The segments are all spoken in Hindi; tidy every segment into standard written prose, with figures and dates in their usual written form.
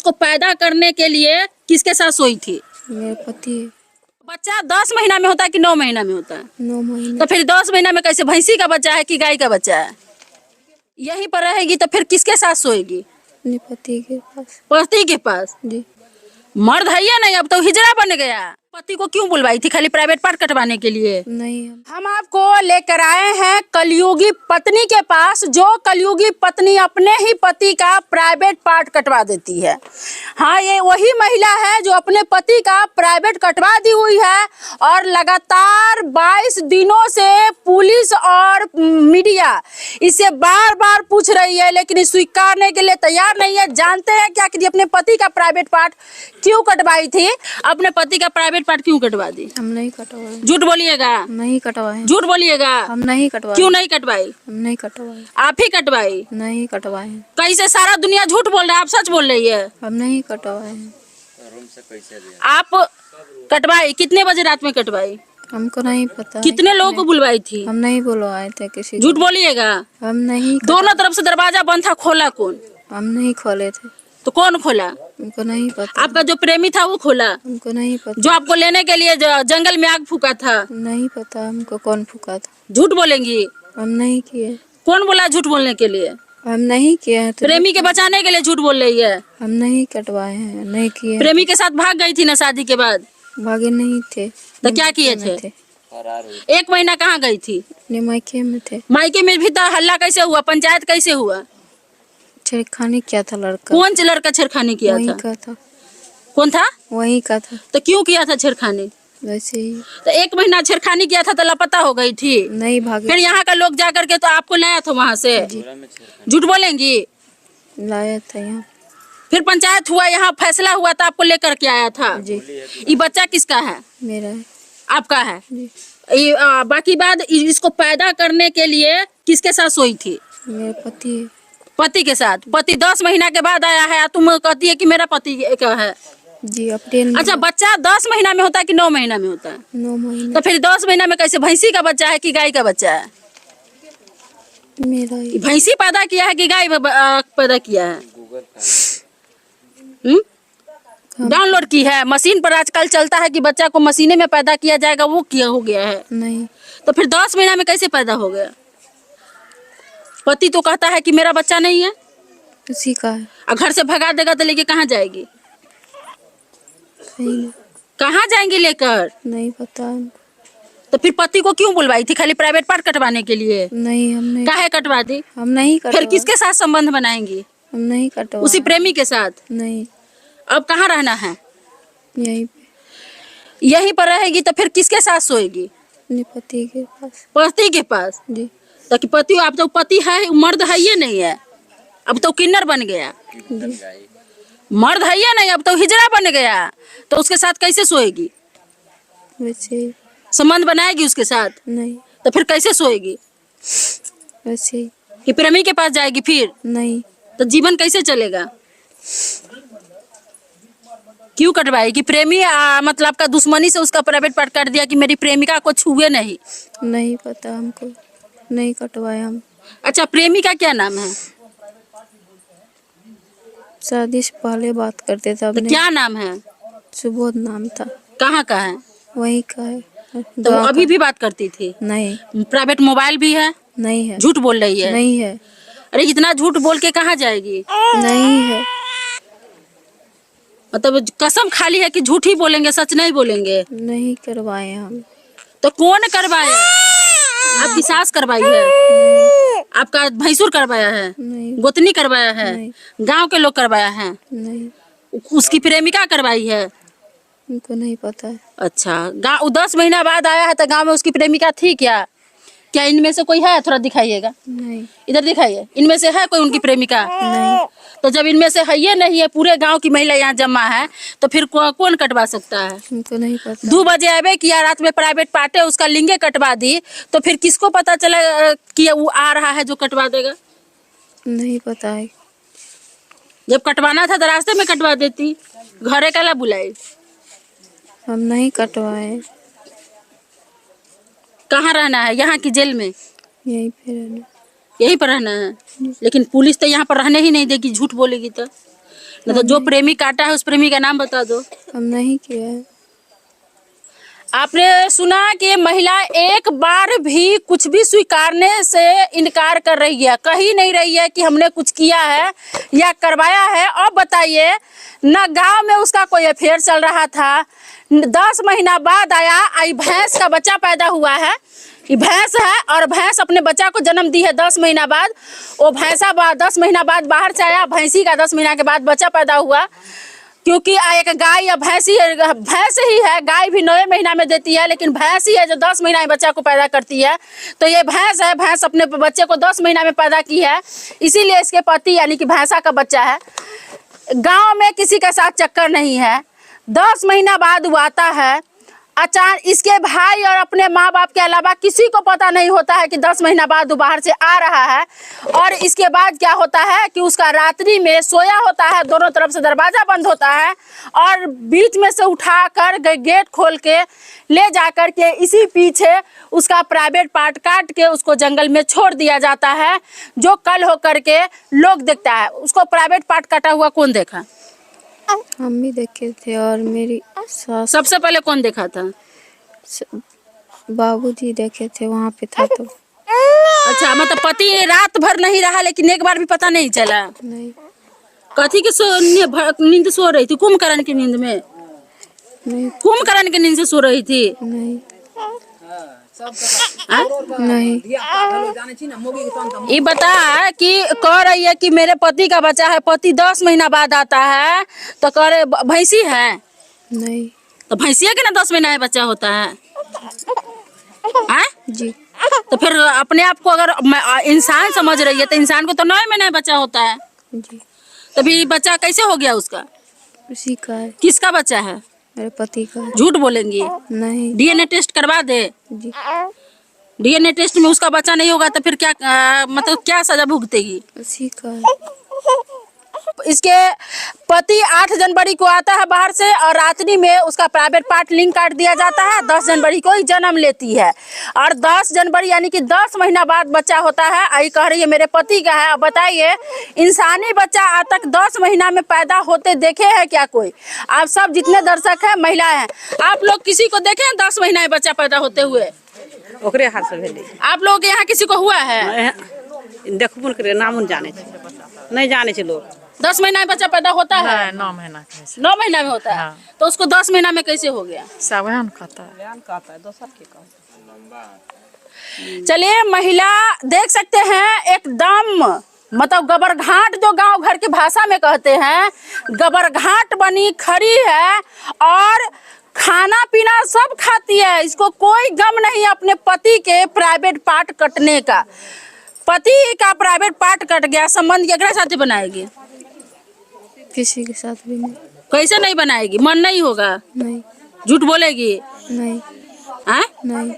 इसको पैदा करने के लिए किसके साथ सोई थी? मेरे पति। बच्चा 10 महीना में होता है कि 9 महीना में होता है? 9 महीने। तो फिर 10 महीना में कैसे, भैंसी का बच्चा है कि गाय का बच्चा है? यहीं पर रहेगी तो फिर किसके साथ सोएगी? अपने पति के पास। पति के पास? जी। मर्द है या नहीं, अब तो हिजड़ा बन गया। पति को क्यों बुलवाई थी? खाली प्राइवेट पार्ट कटवाने के लिए? नहीं। हम आपको लेकर आए हैं कलयुगी पत्नी के पास, जो कलयुगी पत्नी अपने ही पति का प्राइवेट पार्ट कटवा देती है। हाँ, ये वही महिला है जो अपने पति का प्राइवेट कटवा दी हुई है और लगातार 22 दिनों से पुलिस और मीडिया इसे बार बार पूछ रही है, लेकिन स्वीकारने के लिए तैयार नहीं है। जानते हैं क्या कि अपने पति का प्राइवेट पार्ट क्यों कटवाई थी? अपने पति का प्राइवेट पार्ट क्यों कटवा दी? हम नहीं कटवाए। झूठ बोलिएगा। नहीं कटवाए। झूठ बोलिएगा। हम नहीं कटवाए। क्यों नहीं कटवाई? हम नहीं कटवाए। आप ही कटवाई? नहीं कटवाए। कैसे? सारा दुनिया झूठ बोल रहा है, आप सच बोल रही है। हम नहीं कटवाए। आप कटवाई? कितने बजे रात में कटवाई? हमको नहीं पता। कितने लोगों को बुलवाई थी? हम नहीं बुलवाए थे किसी। झूठ बोलिएगा। हम नहीं। दोनों तरफ से दरवाजा बंद था, खोला कौन? हम नहीं खोले थे। तो कौन खोला? हमको नहीं पता। आपका जो प्रेमी था वो खोला? हमको नहीं पता। जो आपको लेने के लिए जंगल में आग फूका था? नहीं पता हमको कौन फूका था। झूठ बोलेंगी। हम नहीं किए। कौन बोला झूठ बोलने के लिए? हम नहीं किए हैं। प्रेमी के बचाने के लिए झूठ बोल रही है। हम नहीं कटवाए हैं, नहीं किए। प्रेमी के साथ भाग गई थी ना शादी के बाद? भागे नहीं थे। तो क्या किए थे? 1 महीना कहाँ गई थी? अपने मायके में थे। मायके में भी तो हल्ला कैसे हुआ? पंचायत कैसे हुआ? छेड़खानी किया था लड़का। कौन सी लड़का छेड़खानी किया वही था? का था। कौन था? वही का था। तो क्यों किया था छेड़खानी? वैसे ही। तो 1 महीना छेड़खानी किया था तो लापता हो गई थी। नहीं भागे। फिर यहाँ का लोग जा करके तो आपको लाया था वहाँ से। झूठ बोलेंगी। लाया था यहाँ। फिर पंचायत हुआ, यहाँ फैसला हुआ तो आपको लेकर के आया था। जी। ये बच्चा किसका है? मेरा है। आपका है। जी। ये बाकी बात, इसको पैदा करने के लिए किसके साथ सोई थी? मेरे पति है। पति के साथ? पति 10 महीना के बाद आया है, तुम कहती है कि मेरा पति का है। जी। अप्रैल। अच्छा, बच्चा 10 महीना में होता है कि 9 महीना में होता है? 9 महीने। तो फिर 10 महीना में कैसे, भैंसी का बच्चा है कि गाय का बच्चा है? मेरा ही। भैंसी पैदा किया है कि गाय पैदा किया है? डाउनलोड की है मशीन पर? आजकल चलता है कि बच्चा को मशीने में पैदा किया जाएगा, वो किया हो गया है। नहीं। तो फिर 10 महीना में कैसे पैदा हो गया? पति तो कहता है कि मेरा बच्चा नहीं है। उसी का है। और घर से भगा देगा तो लेके कहाँ जाएगी? नहीं। कहाँ जाएंगी लेकर? नहीं पता हमको। तो फिर पति को क्यों बुलवाई थी? खाली प्राइवेट पार्ट कटवाने के लिए? नहीं। हम नहीं। काहे कटवा दी? हम नहीं कटवाए। फिर किसके साथ संबंध बनाएंगी? हम नहीं कटवाए। उसी प्रेमी के साथ? नहीं। अब कहाँ रहना है? यहीं पे। यहीं पर रहेगी तो फिर किसके साथ सोएगी? अपने पति के पास। पति के पास? जी। तो कि पति, अब तो पति है, मर्द है ये नहीं है, अब तो किन्नर बन गया। मर्द है ये नहीं, अब तो हिजड़ा बन गया। तो उसके साथ कैसे सोएगी? वैसे ही। संबंध बनाएगी उसके साथ? नहीं। तो फिर कैसे सोएगी? वैसे ही। कि प्रेमी के पास जाएगी फिर? नहीं। तो जीवन कैसे चलेगा? क्यों कटवाई? कि प्रेमी मतलब आपका दुश्मनी से उसका प्राइवेट पार्ट काट दिया कि मेरी प्रेमिका को छुए नहीं? नहीं पता हमको। नहीं कटवाए हम। अच्छा, प्रेमिका क्या नाम है? शादी से पहले बात करते थे। तो क्या नाम है? सुबोध नाम था। कहाँ का है? वही का है। तो अभी भी बात करती थी? नहीं। प्राइवेट मोबाइल भी है? नहीं है। झूठ बोल रही है? नहीं है। अरे इतना झूठ बोल के कहाँ जाएगी? नहीं है। मतलब कसम खाली है कि झूठ ही बोलेंगे, सच नहीं बोलेंगे? नहीं करवाए हम। तो कौन करवाया? आपकी सास करवाई है? आपका भैंसुर करवाया है? नहीं। गोतनी करवाया है? नहीं। गांव के लोग करवाया है? नहीं। उसकी प्रेमिका करवाई है? हमको नहीं पता है। अच्छा, गाँव 10 महीना बाद आया है तो गांव में उसकी प्रेमिका थी क्या? क्या इनमें से कोई है? थोड़ा दिखाइएगा, नहीं। इधर दिखाइए। इनमें से है कोई उनकी प्रेमिका? नहीं। तो जब इनमें से है ये नहीं है, पूरे गांव की महिला यहाँ जमा है, तो फिर कौन कटवा सकता है? हमको नहीं पता। 2 बजे आवे किया, रात में प्राइवेट पार्ट है, उसका लिंगे कटवा दी, तो फिर किसको पता चला कि वो आ रहा है जो कटवा देगा? नहीं पता है। जब कटवाना था तो रास्ते में कटवा देती, घरे काला बुलाई? हम नहीं कटवाए। कहाँ रहना है? यहाँ की जेल में? यहीं पे रहना। यहीं पर रहना है? लेकिन पुलिस तो यहाँ पर रहने ही नहीं देगी, झूठ बोलेगी तो। तो जो प्रेमी काटा है उस प्रेमी का नाम बता दो। हम नहीं किया है। आपने सुना कि महिला एक बार भी कुछ भी स्वीकारने से इनकार कर रही है, कही नहीं रही है कि हमने कुछ किया है या करवाया है। अब बताइए, न गांव में उसका कोई अफेयर चल रहा था, 10 महीना बाद आया, आई भैंस का बच्चा पैदा हुआ है, ये भैंस है और भैंस अपने बच्चा को जन्म दी है 10 महीना बाद। वो भैंसा 10 महीना बाद बाहर से आया, भैंसी का 10 महीना के बाद बच्चा पैदा हुआ, क्योंकि एक गाय या भैंस ही है। गाय भी 9 महीना में देती है, लेकिन भैंस ही है जो 10 महीना में बच्चा को पैदा करती है। तो ये भैंस है, भैंस अपने बच्चे को 10 महीना में पैदा की है, इसीलिए इसके पति यानी कि भैंसा का बच्चा है। गांव में किसी के साथ चक्कर नहीं है। 10 महीना बाद वो आता है, अचानक इसके भाई और अपने माँ बाप के अलावा किसी को पता नहीं होता है कि 10 महीना बाद वो बाहर से आ रहा है। और इसके बाद क्या होता है कि उसका रात्रि में सोया होता है, दोनों तरफ से दरवाजा बंद होता है और बीच में से उठाकर गेट खोल के ले जाकर के इसी पीछे उसका प्राइवेट पार्ट काट के उसको जंगल में छोड़ दिया जाता है, जो कल होकर के लोग देखता है। उसको प्राइवेट पार्ट काटा हुआ कौन देखा? हम भी देखे थे और मेरी सास। सबसे पहले कौन देखा था? बाबूजी देखे थे, वहाँ पे था तो। अच्छा, मतलब पति रात भर नहीं रहा, लेकिन एक बार भी पता नहीं चला? नहीं। कथी के नींद सो रही थी? कुंभकर्ण की नींद में? नहीं। कुंभकर्ण की नींद से सो रही थी? नहीं। नहीं। ये बता कि कह रही है कि मेरे पति का बच्चा है, पति 10 महीना बाद आता है, तो कह रहे भैंसी है? नहीं। तो भैंसिया के ना 10 महीना में बच्चा होता है? जी। तो फिर अपने आप को अगर इंसान समझ रही है तो इंसान को तो 9 महीने में बच्चा होता है। जी। तो फिर बच्चा कैसे हो गया उसका? उसी का है। किसका बच्चा है? मेरे पति का। झूठ बोलेंगी? नहीं। डीएनए टेस्ट करवा दे। जी। डीएनए टेस्ट में उसका बच्चा नहीं होगा तो फिर क्या मतलब क्या सजा भुगतेगी? उसी का है। इसके पति 8 जनवरी को आता है बाहर से और रात्रि में उसका प्राइवेट पार्ट लिंक काट दिया जाता है। 10 जनवरी को ही जन्म लेती है और 10 जनवरी यानी कि 10 महीना बाद बच्चा होता है। आई कह रही है मेरे पति का है। अब बताइए, इंसानी बच्चा आज तक 10 महीना में पैदा होते देखे हैं क्या कोई? आप सब जितने दर्शक हैं महिलाएं हैं, आप लोग किसी को देखे हैं 10 महीना में बच्चा पैदा होते हुए? ओकरे हाथ से भेले। आप लोग के यहाँ किसी को हुआ है? देखबो करे नाम जाने छे, नहीं जाने छे लोग। 10 महीना में बच्चा पैदा होता है? 9 महीना के। 9 महीना में होता है। हाँ। तो उसको 10 महीना में कैसे हो गया? सावन खाता है दोसर के कहता। चलिए, महिला देख सकते हैं एकदम मतलब गबरघाट, जो गांव घर की भाषा में कहते हैं, गबरघाट बनी खड़ी है और खाना पीना सब खाती है। इसको कोई गम नहीं अपने पति के प्राइवेट पार्ट कटने का। पति का प्राइवेट पार्ट कट गया, संबंध केकरा साथ बनाएगी? किसी के साथ भी नहीं। कैसे नहीं बनाएगी? मन नहीं होगा? नहीं। झूठ बोलेगी? नहीं। नहीं।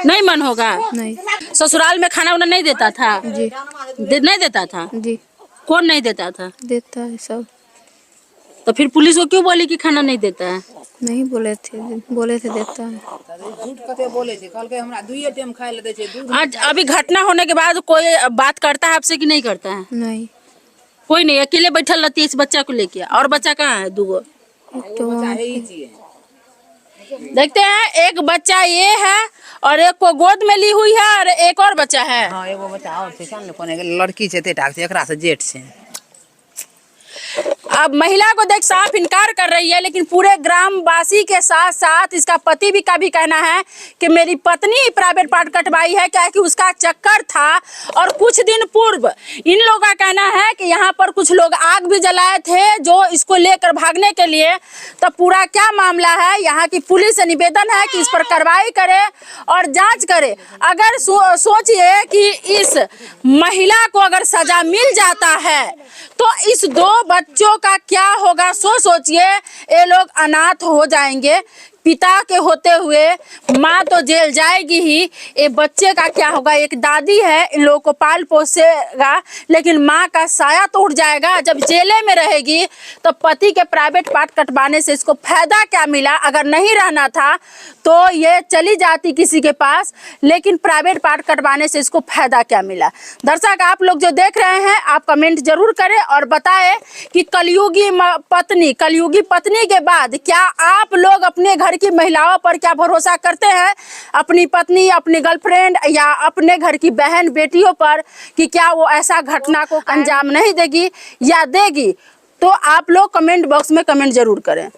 नहीं मन होगा? नहीं। ससुराल में खाना उन्हें नहीं देता था? जी। नहीं देता था? जी। कौन नहीं देता था? देता है सब। तो फिर पुलिस को क्यों बोली कि खाना नहीं देता है? नहीं बोले थे देता है। झूठ कते बोले छे, कहल के हमरा 2 टाइम खाए ले दे छे दूध। आज अभी घटना होने के बाद कोई बात करता है आपसे कि नहीं करता है? नहीं। कोई नहीं, अकेले बैठल रहती है इस बच्चा को लेके। और बच्चा कहाँ है? 2 तो देखते हैं, एक बच्चा ये है और एक को गोद में ली हुई है और एक और बच्चा है। हां एगो बच्चा और छे, कान कोने लड़की छे, तेटा से एकरा से जेठ छे। अब महिला को देख साफ इनकार कर रही है, लेकिन पूरे ग्रामवासी के साथ साथ इसका पति भी का भी कहना है कि मेरी पत्नी प्राइवेट पार्ट कटवाई है, क्या कि उसका चक्कर था। और कुछ दिन पूर्व इन लोगों का कहना है कि यहाँ पर कुछ लोग आग भी जलाए थे जो इसको लेकर भागने के लिए। तो पूरा क्या मामला है, यहाँ की पुलिस से निवेदन है कि इस पर कार्रवाई करे और जांच करे। अगर सोचिए कि इस महिला को अगर सजा मिल जाता है तो इस 2 बच्चों का क्या होगा। सोचिए, ये लोग अनाथ हो जाएंगे। पिता के होते हुए माँ तो जेल जाएगी ही, ये बच्चे का क्या होगा। एक दादी है, इन लोगों को पाल पोसेगा, लेकिन माँ का साया तो उड़ जाएगा। जब जेले में रहेगी तो पति के प्राइवेट पार्ट कटवाने से इसको फायदा क्या मिला। अगर नहीं रहना था तो ये चली जाती किसी के पास, लेकिन प्राइवेट पार्ट कटवाने से इसको फायदा क्या मिला। दर्शक आप लोग जो देख रहे हैं, आप कमेंट जरूर करें और बताएं कि कलयुगी पत्नी के बाद क्या आप लोग अपने घर की महिलाओं पर क्या भरोसा करते हैं, अपनी पत्नी, अपनी गर्लफ्रेंड या अपने घर की बहन बेटियों पर, कि क्या वो ऐसा घटना को अंजाम नहीं देगी या देगी। तो आप लोग कमेंट बॉक्स में कमेंट जरूर करें।